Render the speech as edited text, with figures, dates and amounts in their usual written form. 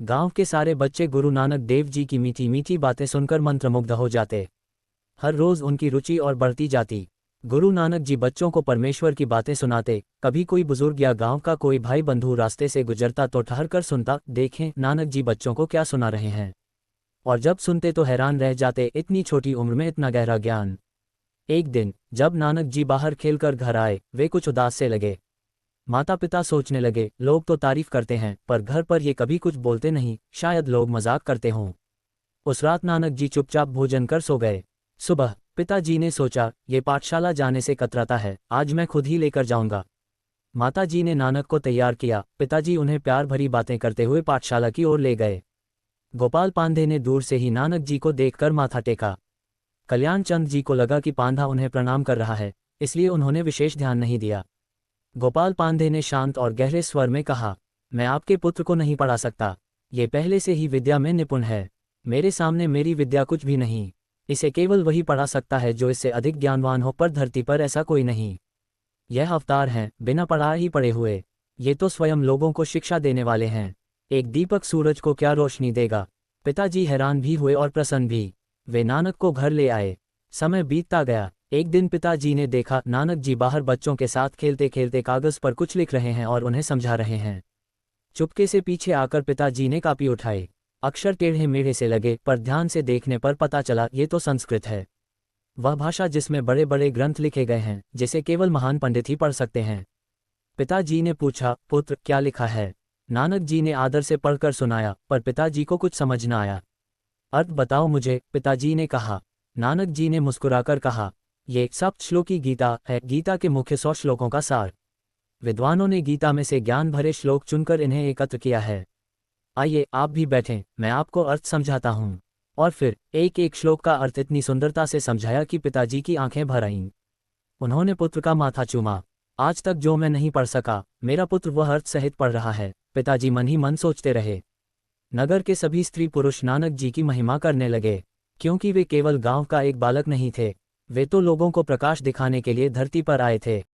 गांव के सारे बच्चे गुरु नानक देव जी की मीठी मीठी बातें सुनकर मंत्रमुग्ध हो जाते। हर रोज उनकी रुचि और बढ़ती जाती। गुरु नानक जी बच्चों को परमेश्वर की बातें सुनाते। कभी कोई बुजुर्ग या गांव का कोई भाई बंधु रास्ते से गुजरता तो ठहर कर सुनता, देखें नानक जी बच्चों को क्या सुना रहे हैं। और जब सुनते तो हैरान रह जाते, इतनी छोटी उम्र में इतना गहरा ज्ञान। एक दिन जब नानक जी बाहर खेलकर घर आए, वे कुछ उदास से लगे। माता पिता सोचने लगे, लोग तो तारीफ करते हैं पर घर पर ये कभी कुछ बोलते नहीं, शायद लोग मजाक करते हों। उस रात नानक जी चुपचाप भोजन कर सो गए। सुबह पिताजी ने सोचा, ये पाठशाला जाने से कतराता है, आज मैं खुद ही लेकर जाऊंगा। माता जी ने नानक को तैयार किया। पिताजी उन्हें प्यार भरी बातें करते हुए पाठशाला की ओर ले गए। गोपाल पांधे ने दूर से ही नानक जी को देखकर माथा टेका। कल्याण चंद जी को लगा कि पांधा उन्हें प्रणाम कर रहा है, इसलिए उन्होंने विशेष ध्यान नहीं दिया। गोपाल पांधे ने शांत और गहरे स्वर में कहा, मैं आपके पुत्र को नहीं पढ़ा सकता, ये पहले से ही विद्या में निपुण है। मेरे सामने मेरी विद्या कुछ भी नहीं, इसे केवल वही पढ़ा सकता है जो इससे अधिक ज्ञानवान हो, पर धरती पर ऐसा कोई नहीं। यह अवतार हैं, बिना पढ़ा ही पढ़े हुए। ये तो स्वयं लोगों को शिक्षा देने वाले हैं। एक दीपक सूरज को क्या रोशनी देगा। पिताजी हैरान भी हुए और प्रसन्न भी। वे नानक को घर ले आए। समय बीतता गया। एक दिन पिताजी ने देखा, नानक जी बाहर बच्चों के साथ खेलते खेलते कागज पर कुछ लिख रहे हैं और उन्हें समझा रहे हैं। चुपके से पीछे आकर पिताजी ने कापी उठाई। अक्षर टेढ़े मेढ़े से लगे, पर ध्यान से देखने पर पता चला ये तो संस्कृत है। वह भाषा जिसमें बड़े बड़े ग्रंथ लिखे गए हैं, जिसे केवल महान पंडित ही पढ़ सकते हैं। पिताजी ने पूछा, पुत्र क्या लिखा है। नानक जी ने आदर से पढ़कर सुनाया, पर पिताजी को कुछ समझ न आया। अर्थ बताओ मुझे, पिताजी ने कहा। नानक जी ने मुस्कुराकर कहा, ये सप्त श्लोकी गीता है, गीता के मुख्य 100 श्लोकों का सार। विद्वानों ने गीता में से ज्ञान भरे श्लोक चुनकर इन्हें एकत्र किया है। आइए आप भी बैठें, मैं आपको अर्थ समझाता हूँ। और फिर एक एक श्लोक का अर्थ इतनी सुंदरता से समझाया कि पिताजी की आंखें भर आईं। उन्होंने पुत्र का माथा चूमा। आज तक जो मैं नहीं पढ़ सका, मेरा पुत्र वह अर्थ सहित पढ़ रहा है, पिताजी मन ही मन सोचते रहे। नगर के सभी स्त्री पुरुष नानक जी की महिमा करने लगे, क्योंकि वे केवल गांव का एक बालक नहीं थे, वे तो लोगों को प्रकाश दिखाने के लिए धरती पर आए थे।